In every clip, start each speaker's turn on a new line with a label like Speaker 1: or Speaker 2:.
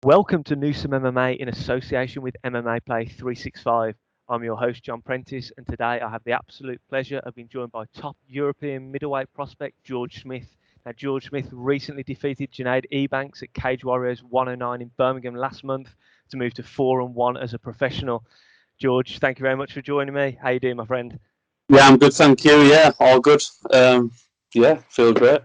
Speaker 1: Welcome to Newsome MMA in association with MMA Play 365. I'm your host, Jon Prentice, and today I have the absolute pleasure of being joined by top European middleweight prospect George Smith. Now, George Smith recently defeated Jenaid Ebanks at Cage Warriors 109 in Birmingham last month to move to 4-1 as a professional. George, thank you very much for joining me. How you doing, my friend?
Speaker 2: Yeah, I'm good, thank you. Yeah, all good. Feel great.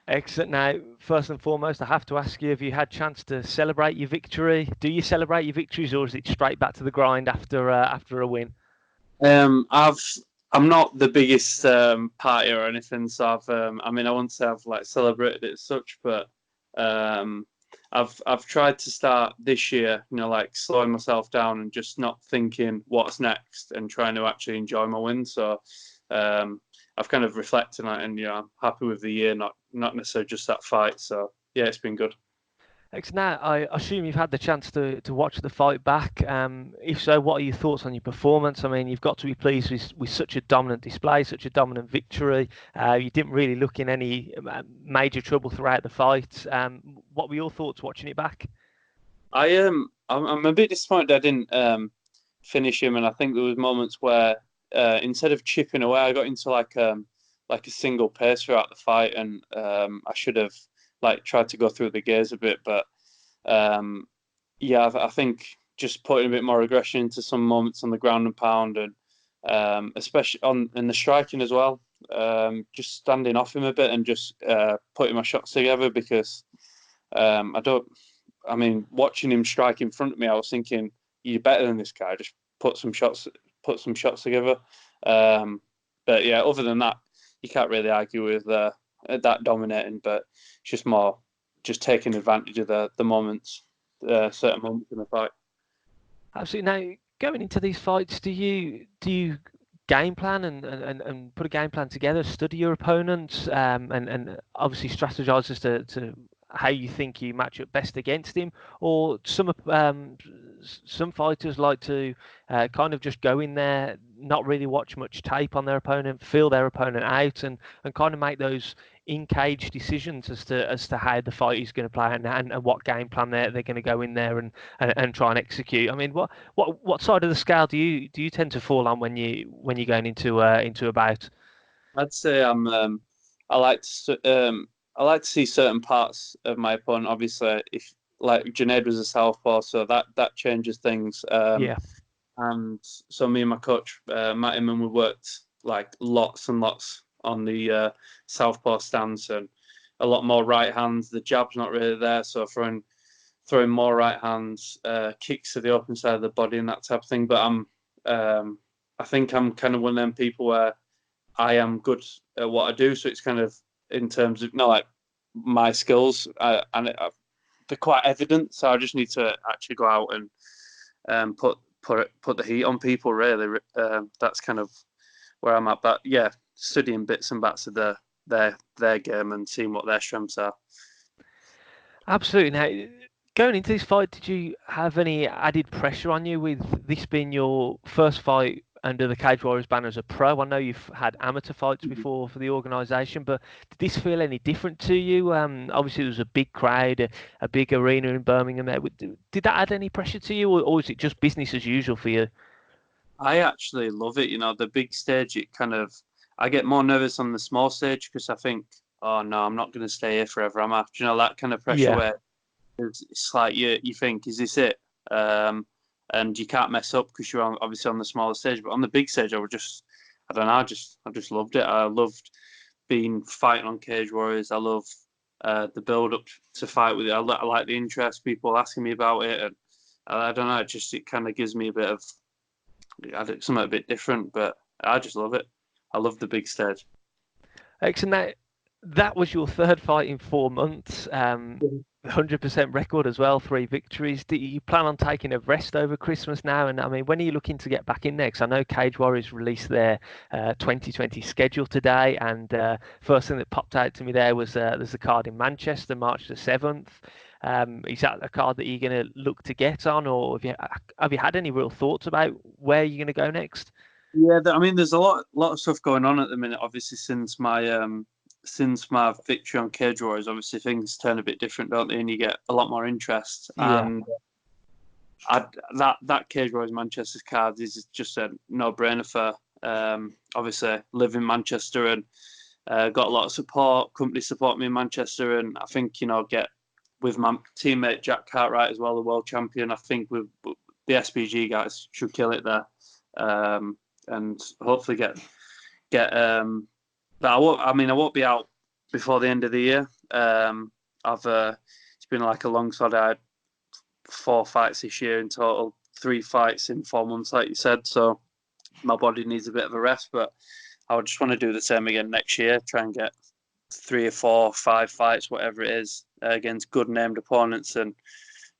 Speaker 1: Excellent. Now, first and foremost, I have to ask you, have you had a chance to celebrate your victory? Do you celebrate your victories, or is it straight back to the grind after a win?
Speaker 2: I've I'm not the biggest party or anything, so I won't say I've like celebrated it as such, but um, I've tried to start this year, like slowing myself down and just not thinking what's next and trying to actually enjoy my win. So I've kind of reflected on it, and I'm happy with the year, not necessarily just that fight. So yeah, it's been good.
Speaker 1: Excellent. Now, I assume you've had the chance to watch the fight back. If so, what are your thoughts on your performance? I mean, you've got to be pleased with such a dominant display, such a dominant victory. You didn't really look in any major trouble throughout the fight. What were your thoughts watching it back?
Speaker 2: I'm a bit disappointed I didn't finish him, and I think there was moments where instead of chipping away, I got into like a single pace throughout the fight, and I should have like tried to go through the gears a bit, but I think just putting a bit more aggression into some moments on the ground and pound, and especially in the striking as well, just standing off him a bit and just putting my shots together because watching him strike in front of me, I was thinking, you're better than this guy. Just put some shots together. But yeah, other than that, you can't really argue with that dominating. But it's just more just taking advantage of the moments, certain moments in the fight.
Speaker 1: Absolutely. Now, going into these fights, do you game plan and put a game plan together, study your opponents, and obviously strategize as to how you think you match up best against him? Or some fighters like to kind of just go in there, not really watch much tape on their opponent, feel their opponent out, and kind of make those in-cage decisions as to how the fight is going to play and what game plan they're going to go in there and try and execute. I mean, what side of the scale do you tend to fall on when you're going into a bout?
Speaker 2: I'd say I like I like to see certain parts of my opponent. Obviously, if like Jenaid was a southpaw, so that changes things.
Speaker 1: Yeah.
Speaker 2: And so me and my coach, Matt Inman, we worked like lots and lots on the southpaw stance and a lot more right hands. The jab's not really there, so throwing more right hands, kicks to the open side of the body and that type of thing. But I think I'm kind of one of them people where I am good at what I do. So it's kind of in terms of like my skills, they're quite evident. So I just need to actually go out and put the heat on people. Really, that's kind of where I'm at. But yeah, studying bits and bats of their game and seeing what their strengths are.
Speaker 1: Absolutely. Now, going into this fight, did you have any added pressure on you with this being your first fight under the Cage Warriors banner as a pro? I know you've had amateur fights before for the organisation, but did this feel any different to you? Obviously, there was a big crowd, a big arena in Birmingham there. Did that add any pressure to you, or is it just business as usual for you?
Speaker 2: I actually love it. The big stage, I get more nervous on the small stage because I think, oh no, I'm not going to stay here forever. I'm after, that kind of pressure
Speaker 1: Yeah.
Speaker 2: where it's like you think, is this it? And you can't mess up because you're obviously on the smaller stage. But on the big stage, I don't know, I just loved it. I loved being fighting on Cage Warriors. I love the build up to fight with it. I like the interest, people asking me about it, and I don't know, it kind of gives me a bit of something a bit different. But I just love it. I love the big stage.
Speaker 1: Excellent. Now, that was your third fight in 4 months. 100% record as well, 3 victories. Do you plan on taking a rest over Christmas now? And I mean, when are you looking to get back in there? Because I know Cage Warriors released their 2020 schedule today, and first thing that popped out to me there was there's a card in Manchester, March the 7th. Is that a card that you're going to look to get on, or have you had any real thoughts about where you're going to go next?
Speaker 2: Yeah, there's a lot of stuff going on at the minute. Obviously, since my since my victory on Cage Warriors, obviously things turn a bit different, don't they? And you get a lot more interest.
Speaker 1: Yeah.
Speaker 2: And that Cage Warriors Manchester card is just a no-brainer for obviously live in Manchester and got a lot of support. Company support me in Manchester, and I think get with my teammate Jack Cartwright as well, the world champion. I think with the SBG guys should kill it there, and hopefully get. But I won't be out before the end of the year. It's been like a long sod. I had 4 fights this year in total, 3 fights in 4 months, like you said. So my body needs a bit of a rest, but I would just want to do the same again next year. Try and get 3 or 4, or 5 fights, whatever it is, against good named opponents, and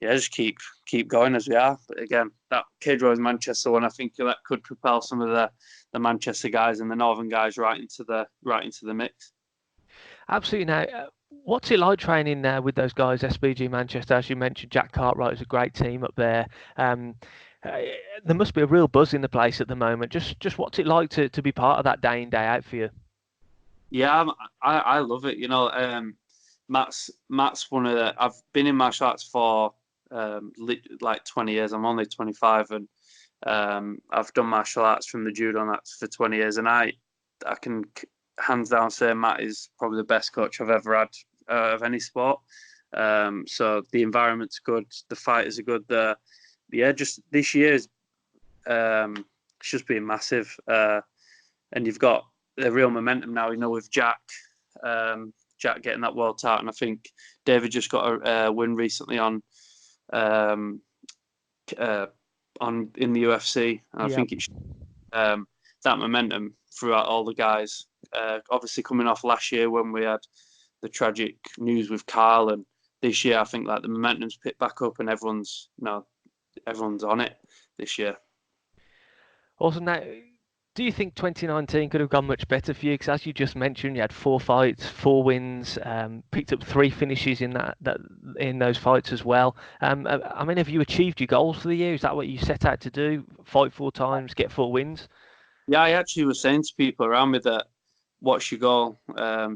Speaker 2: just keep going as we are. But again, that Cage Warriors Manchester one, I think that could propel some of the Manchester guys and the Northern guys right into the mix.
Speaker 1: Absolutely. Now, what's it like training with those guys, SBG Manchester? As you mentioned, Jack Cartwright is a great team up there. There must be a real buzz in the place at the moment. Just what's it like to be part of that day in, day out for you?
Speaker 2: Yeah, I love it. Matt's one of the. I've been in martial arts for like 20 years. I'm only 25, and I've done martial arts from the judo mats for 20 years, and I can hands down say Matt is probably the best coach I've ever had of any sport. So the environment's good, the fighters are good. Just this year's it's just been massive, and you've got the real momentum now. With Jack getting that world title, and I think David just got a win recently on in the UFC. And I think it's that momentum throughout all the guys. Obviously, coming off last year when we had the tragic news with Carl, and this year I think like the momentum's picked back up, and everyone's on it this year.
Speaker 1: Also, now, do you think 2019 could have gone much better for you? Because as you just mentioned, you had 4 fights, 4 wins, picked up 3 finishes in in those fights as well. Have you achieved your goals for the year? Is that what you set out to do? Fight 4 times, get 4 wins?
Speaker 2: Yeah, I actually was saying to people around me that what's your goal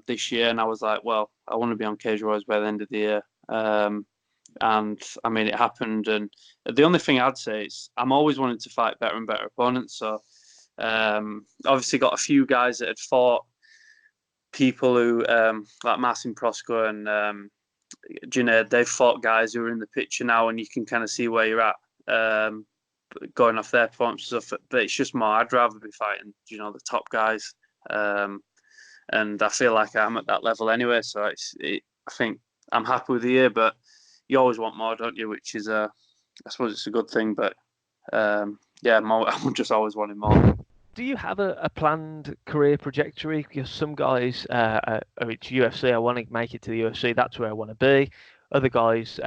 Speaker 2: this year, and I was like, well, I want to be on Cage Warriors by the end of the year. And it happened. And the only thing I'd say is I'm always wanting to fight better and better opponents. So obviously got a few guys that had fought people who like Marcin Prosko and Jenaid. They've fought guys who are in the picture now, and you can kind of see where you're at going off their performance and stuff. But it's just more, I'd rather be fighting the top guys, and I feel like I'm at that level anyway. So I think I'm happy with the year, but you always want more, don't you? Which is I suppose it's a good thing, but more, I'm just always wanting more.
Speaker 1: Do you have a planned career trajectory? Because some guys are it's UFC, I want to make it to the UFC, that's where I want to be. Other guys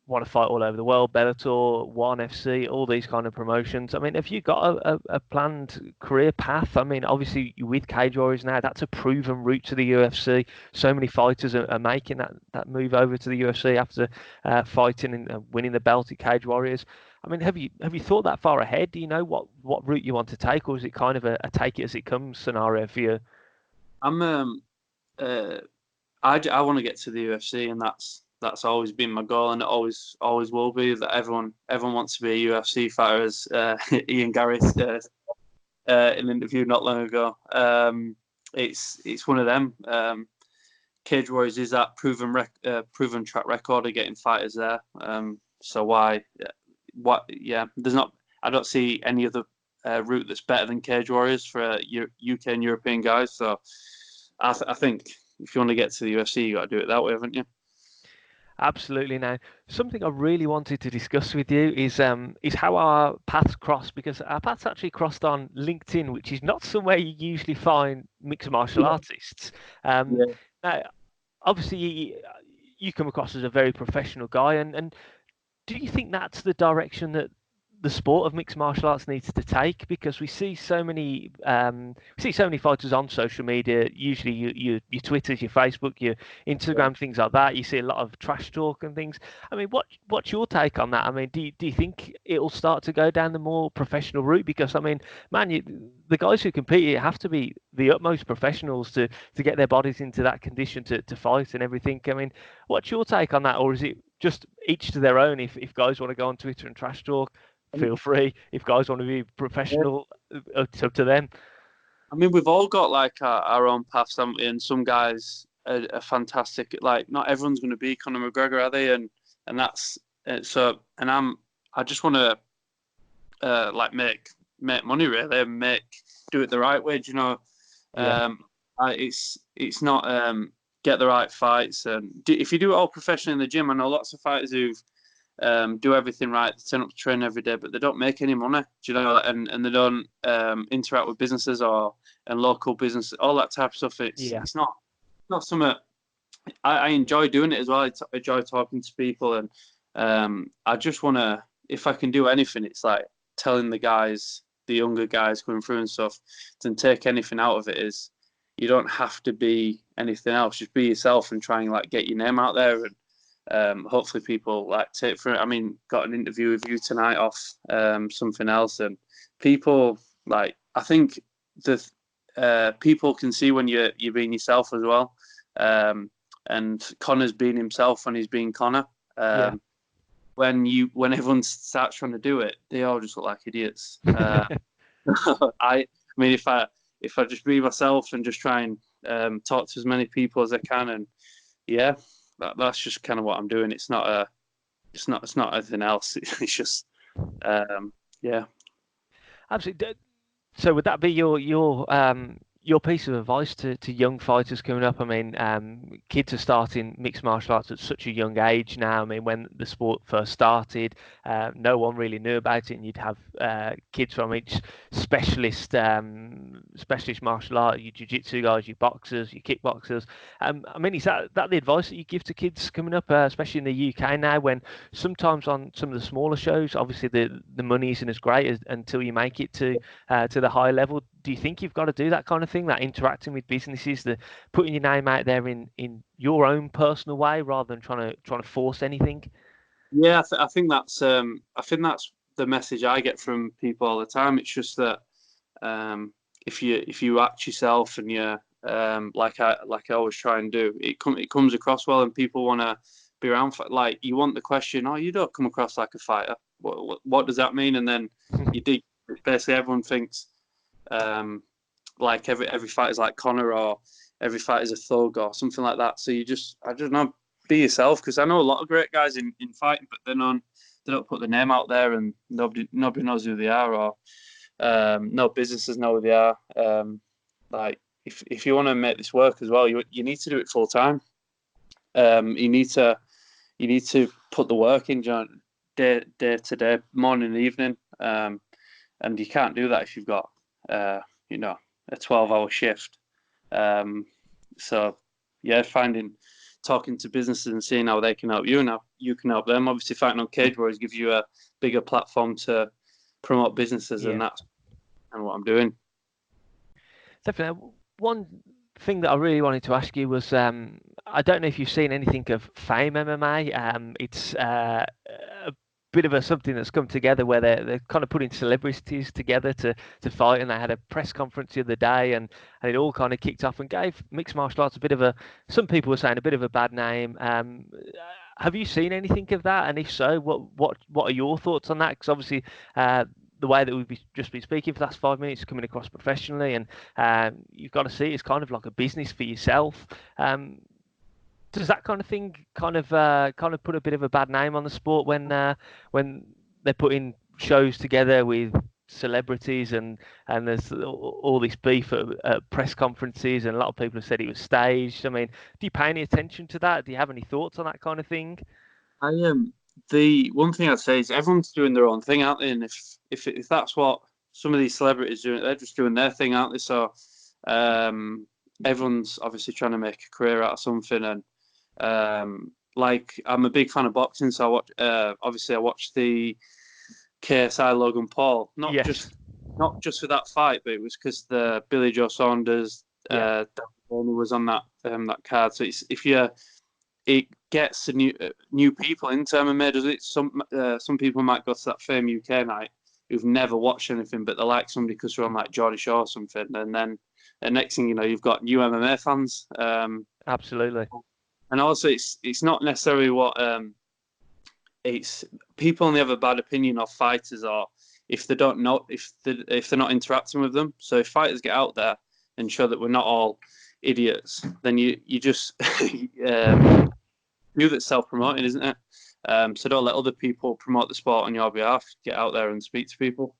Speaker 1: want to fight all over the world, Bellator, ONE FC, all these kind of promotions. Have you got a planned career path? Obviously you're with Cage Warriors now, that's a proven route to the UFC. So many fighters are making that move over to the UFC after fighting and winning the belt at Cage Warriors. Have you thought that far ahead? Do you know what route you want to take, or is it kind of a take it as it comes scenario for you?
Speaker 2: I want to get to the UFC, and that's always been my goal, and it always will be. That everyone wants to be a UFC fighter, as Ian Garris in an interview not long ago. It's one of them. Cage Warriors is that proven track record of getting fighters there. So why? There's not. I don't see any other route that's better than Cage Warriors for UK and European guys. So I think if you want to get to the UFC, you got to do it that way, haven't you?
Speaker 1: Absolutely. Now, something I really wanted to discuss with you is how our paths crossed, because our paths actually crossed on LinkedIn, which is not somewhere you usually find mixed martial artists. Now, obviously, you come across as a very professional guy, and do you think that's the direction that the sport of mixed martial arts needs to take, because we see so many fighters on social media, usually your Twitters, your Facebook, your Instagram, things like that. You see a lot of trash talk and things. I mean, what's your take on that? I mean, do you think it'll start to go down the more professional route? Because I mean, man, the guys who compete have to be the utmost professionals to get their bodies into that condition to fight and everything. I mean, what's your take on that? Or is it just each to their own? If guys want to go on Twitter and trash talk, feel free. If guys want to be professional, it's up to them.
Speaker 2: I mean, we've all got like our own paths, haven't we? And some guys are fantastic. Like, not everyone's going to be Conor McGregor, are they? And that's so. And I just want to like make money, really, and do it the right way. Do you know?
Speaker 1: Yeah.
Speaker 2: It's not get the right fights, and if you do it all professionally in the gym, I know lots of fighters who do everything right, they turn up to train every day, but they don't make any money. Do you know? And they don't interact with businesses and local businesses, all that type of stuff. It's not something. I enjoy doing it as well. I enjoy talking to people, and I just want to. If I can do anything, it's like telling the younger guys coming through and stuff, to take anything out of it is, you don't have to be anything else. Just be yourself and try and like get your name out there, and hopefully people like take from it. I mean, got an interview with you tonight off something else, and people like, I think the people can see when you're being yourself as well. And Conor's being himself when he's being Conor. When everyone starts trying to do it, they all just look like idiots. I mean, if I just be myself and just try and talk to as many people as I can, and that's just kind of what I'm doing. It's not anything else. It's just
Speaker 1: Absolutely. So would that be your piece of advice to young fighters coming up? I mean, kids are starting mixed martial arts at such a young age now. I mean, when the sport first started, no one really knew about it, and you'd have kids from each specialist martial art, your jiu-jitsu guys, your boxers, your kickboxers. I mean, is that the advice that you give to kids coming up, especially in the UK now, when sometimes on some of the smaller shows, obviously the money isn't as great until you make it to the high level? Do you think you've got to do that kind of thing, that interacting with businesses, the putting your name out there in your own personal way rather than trying to force anything?
Speaker 2: Yeah, I think that's the message I get from people all the time. It's just that if you act yourself and you're like I always try and do, it comes across well, and people want to be around. Like, you want the question, oh, you don't come across like a fighter. What does that mean? And then you dig. Basically, everyone thinks like every fighter's like Conor, or every fighter's a thug or something like that. So I don't know, be yourself, because I know a lot of great guys in fighting, but they don't put their name out there, and nobody knows who they are, or no businesses know who they are. Like, if you want to make this work as well, you need to do it full time. You need to put the work in, John, day to day, morning and evening. And you can't do that if you've got a 12-hour shift. So yeah, talking to businesses and seeing how they can help you and how you can help them. Obviously, Fighting on Cage Warriors gives you a bigger platform to promote businesses, and that's kind of what I'm doing.
Speaker 1: Definitely. One thing that I really wanted to ask you was, I don't know if you've seen anything of Fame MMA. It's a bit of something that's come together where they're kind of putting celebrities together to fight, and they had a press conference the other day, and it all kind of kicked off and gave mixed martial arts a bit of some people were saying a bit of a bad name. Have you seen anything of that? And if so, what are your thoughts on that? Because obviously the way that we've just been speaking for the last 5 minutes, coming across professionally, and you've got to see it's kind of like a business for yourself. Does that kind of thing kind of put a bit of a bad name on the sport when they're putting shows together with celebrities, and there's all this beef at press conferences, and a lot of people have said it was staged? I mean, do you pay any attention to that? Do you have any thoughts on that kind of thing?
Speaker 2: The one thing I'd say is everyone's doing their own thing, aren't they? And if that's what some of these celebrities do, they're just doing their thing, aren't they? So everyone's obviously trying to make a career out of something, and like, I'm a big fan of boxing, so I watched the KSI Logan Paul. Not
Speaker 1: Yes.
Speaker 2: just for that fight, but it was because the Billy Joe Saunders,
Speaker 1: Yeah.
Speaker 2: was on that card. So it gets new people into MMA, does it? Some people might go to that Fame UK night who've never watched anything, but they like somebody because they're on like Geordie Shaw or something, and then the next thing you know, you've got new MMA fans.
Speaker 1: Absolutely.
Speaker 2: And also, it's not necessarily what it's people only have a bad opinion of fighters, or if they don't know if they're not interacting with them. So if fighters get out there and show that we're not all idiots, then you just you that's self-promoting, isn't it? So don't let other people promote the sport on your behalf. Get out there and speak to people.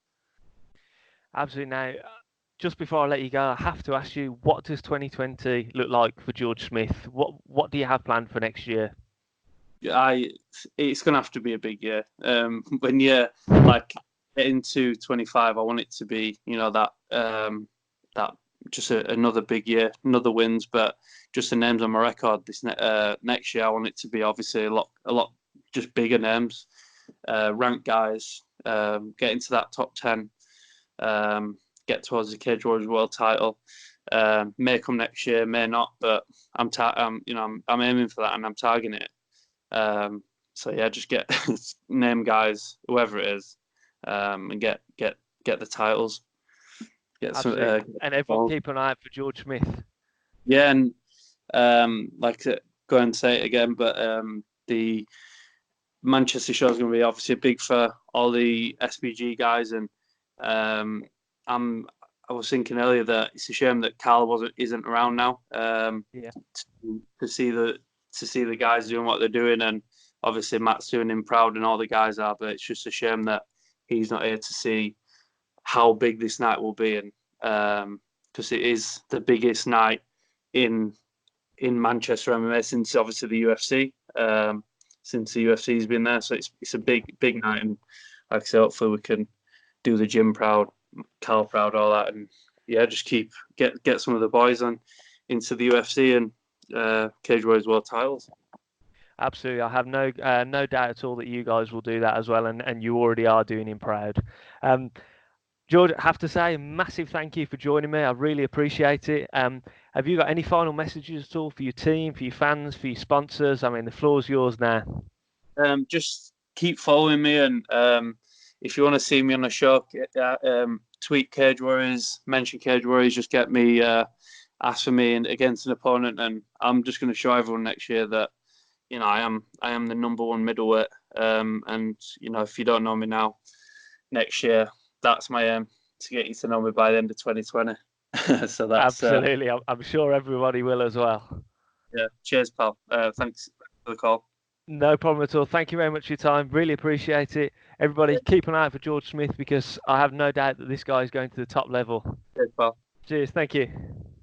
Speaker 1: Absolutely. Now, just before I let you go, I have to ask you, what does 2020 look like for George Smith? What do you have planned for next year?
Speaker 2: It's gonna have to be a big year. When you like get into 25, I want it to be, that just another big year, another wins, but just the names on my record this next year. I want it to be obviously a lot just bigger names, ranked guys, get into that top 10, get towards the Cage Warriors World Title. May come next year, may not, but I'm aiming for that and I'm targeting it. So yeah, just get name guys, whoever it is, and get the titles.
Speaker 1: And everyone keep an eye out for George Smith.
Speaker 2: Yeah, and like to go and say it again, but the Manchester show is going to be obviously big for all the SBG guys, and I was thinking earlier that it's a shame that Carl isn't around now. To see the guys doing what they're doing, and obviously Matt's doing him proud, and all the guys are. But it's just a shame that he's not here to see how big this night will be, and because it is the biggest night in Manchester MMA since obviously the UFC. Since the UFC's been there, so it's a big night, and like I say, hopefully we can do the gym proud, Carl proud, all that, and yeah, just get some of the boys on into the UFC and Cage Warriors World Titles.
Speaker 1: Absolutely, I have no doubt at all that you guys will do that as well, and you already are doing him proud. George, I have to say a massive thank you for joining me. I really appreciate it. Have you got any final messages at all for your team, for your fans, for your sponsors? I mean, the floor's yours now.
Speaker 2: Just keep following me, and if you want to see me on a show, tweet Cage Warriors, mention Cage Warriors, just get me, ask for me and against an opponent, and I'm just going to show everyone next year that I am the number one middleweight. And if you don't know me now, next year, that's my aim, to get you to know me by the end of 2020. So that's
Speaker 1: absolutely. I'm sure everybody will as well.
Speaker 2: Yeah. Cheers, pal. Thanks for the call.
Speaker 1: No problem at all. Thank you very much for your time. Really appreciate it. Everybody, keep an eye out for George Smith, because I have no doubt that this guy is going to the top level.
Speaker 2: Cheers, pal.
Speaker 1: Cheers. Thank you.